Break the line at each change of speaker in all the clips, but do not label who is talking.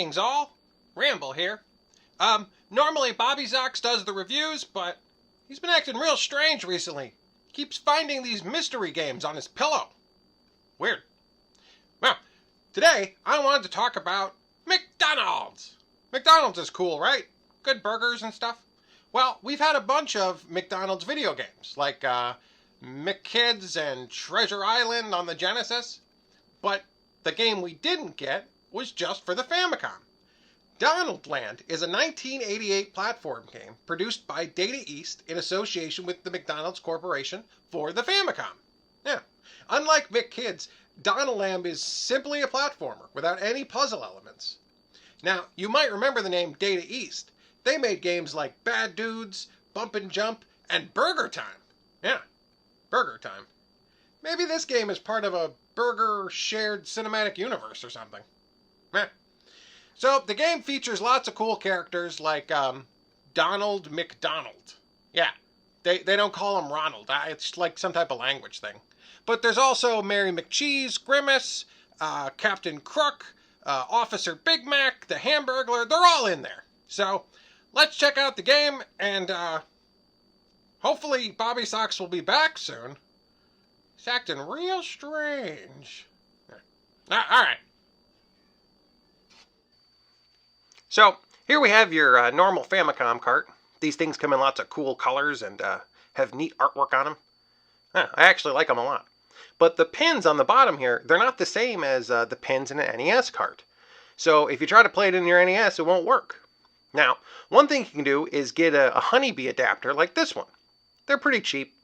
Greetings all, Ramble here. Normally Bobby Zox does the reviews, but he's been acting real strange recently. Keeps finding these mystery games on his pillow. Weird. Well, today I wanted to talk about McDonald's. McDonald's is cool, right? Good burgers and stuff. Well, we've had a bunch of McDonald's video games, like McKids and Treasure Island on the Genesis. But the game we didn't get was just for the Famicom. Donald Land is a 1988 platform game produced by Data East in association with the McDonald's Corporation for the Famicom. Yeah. Unlike McKids, Donald Land is simply a platformer without any puzzle elements. Now, you might remember the name Data East. They made games like Bad Dudes, Bump and Jump, and Burger Time. Yeah, Burger Time. Maybe this game is part of a burger shared cinematic universe or something. Yeah. So the game features lots of cool characters like Donald McDonald. Yeah, they don't call him Ronald. It's like some type of language thing. But there's also Mary McCheese, Grimace, Captain Crook, Officer Big Mac, the Hamburglar. They're all in there. So let's check out the game, and hopefully Bobby Sox will be back soon. He's acting real strange. All right. So here we have your normal Famicom cart. These things come in lots of cool colors and have neat artwork on them. I actually like them a lot. But the pins on the bottom here, they're not the same as the pins in an NES cart. So if you try to play it in your NES, it won't work. Now, one thing you can do is get a honeybee adapter like this one. They're pretty cheap,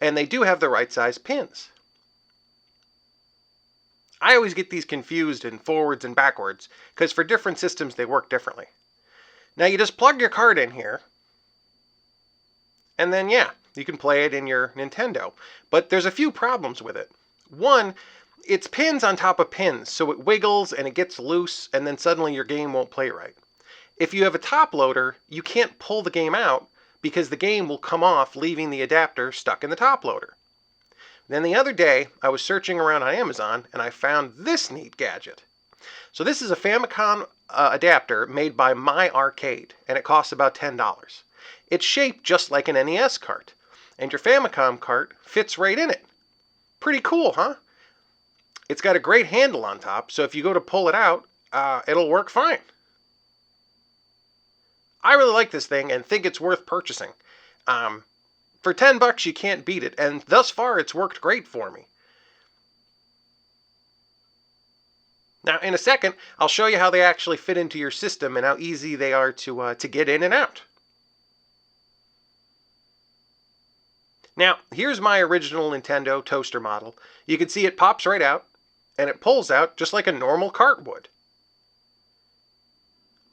and they do have the right size pins. I always get these confused in forwards and backwards, because for different systems they work differently. Now you just plug your card in here, and then yeah, you can play it in your Nintendo. But there's a few problems with it. One, it's pins on top of pins, so it wiggles and it gets loose, and then suddenly your game won't play right. If you have a top loader, you can't pull the game out, because the game will come off, leaving the adapter stuck in the top loader. Then the other day, I was searching around on Amazon, and I found this neat gadget. So this is a Famicom adapter made by My Arcade, and it costs about $10. It's shaped just like an NES cart, and your Famicom cart fits right in it. Pretty cool, huh? It's got a great handle on top, so if you go to pull it out, it'll work fine. I really like this thing and think it's worth purchasing. For $10 you can't beat it, and thus far it's worked great for me. Now in a second I'll show you how they actually fit into your system and how easy they are to get in and out. Now here's my original Nintendo toaster model. You can see it pops right out, and it pulls out just like a normal cart would.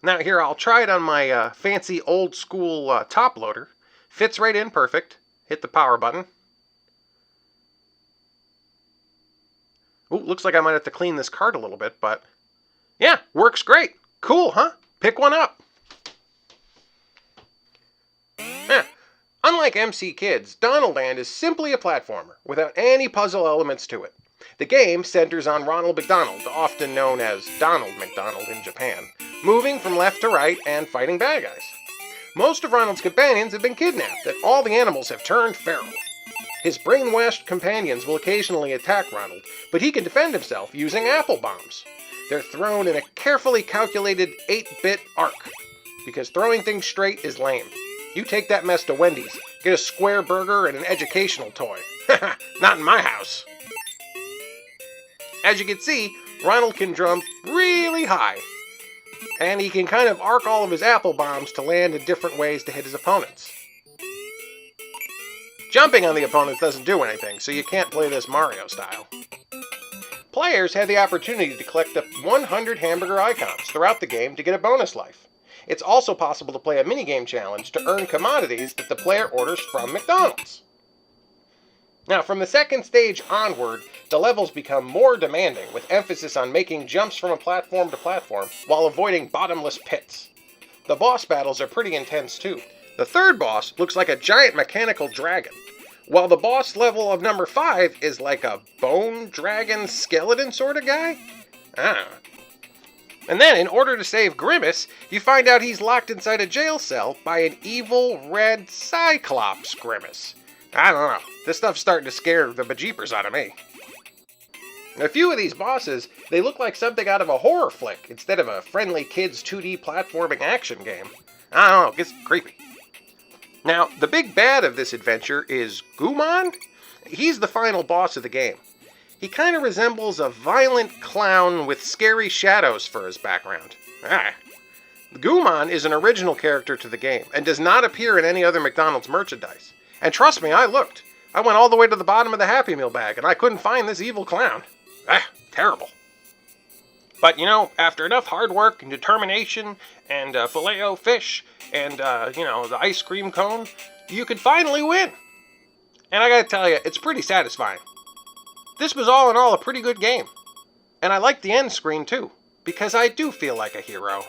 Now here, I'll try it on my fancy old school top loader. Fits right in perfect. Hit the power button. Ooh, looks like I might have to clean this cart a little bit, but yeah, works great. Cool, huh? Pick one up. Unlike MC Kids, Donald Land is simply a platformer without any puzzle elements to it. The game centers on Ronald McDonald, often known as Donald McDonald in Japan, moving from left to right and fighting bad guys. Most of Ronald's companions have been kidnapped, and all the animals have turned feral. His brainwashed companions will occasionally attack Ronald, but he can defend himself using apple bombs. They're thrown in a carefully calculated 8-bit arc, because throwing things straight is lame. You take that mess to Wendy's, get a square burger and an educational toy. Not in my house. As you can see, Ronald can jump really high, and he can kind of arc all of his apple bombs to land in different ways to hit his opponents. Jumping on the opponents doesn't do anything, so you can't play this Mario style. Players have the opportunity to collect up 100 hamburger icons throughout the game to get a bonus life. It's also possible to play a minigame challenge to earn commodities that the player orders from McDonald's. Now, from the second stage onward, the levels become more demanding, with emphasis on making jumps from a platform to platform while avoiding bottomless pits. The boss battles are pretty intense too. The third boss looks like a giant mechanical dragon, while the boss level of number 5 is like a bone dragon skeleton sort of guy. And then, in order to save Grimace, you find out he's locked inside a jail cell by an evil red Cyclops Grimace. I don't know. This stuff's starting to scare the bejeepers out of me. A few of these bosses, they look like something out of a horror flick instead of a friendly kids 2D platforming action game. I don't know, it gets creepy. Now, the big bad of this adventure is Goomon. He's the final boss of the game. He kind of resembles a violent clown with scary shadows for his background. Goomon is an original character to the game and does not appear in any other McDonald's merchandise. And trust me, I looked. I went all the way to the bottom of the Happy Meal bag and I couldn't find this evil clown. Terrible. But, after enough hard work and determination and Filet-O-Fish and, the ice cream cone, you could finally win. And I gotta tell you, it's pretty satisfying. This was all in all a pretty good game. And I liked the end screen too, because I do feel like a hero.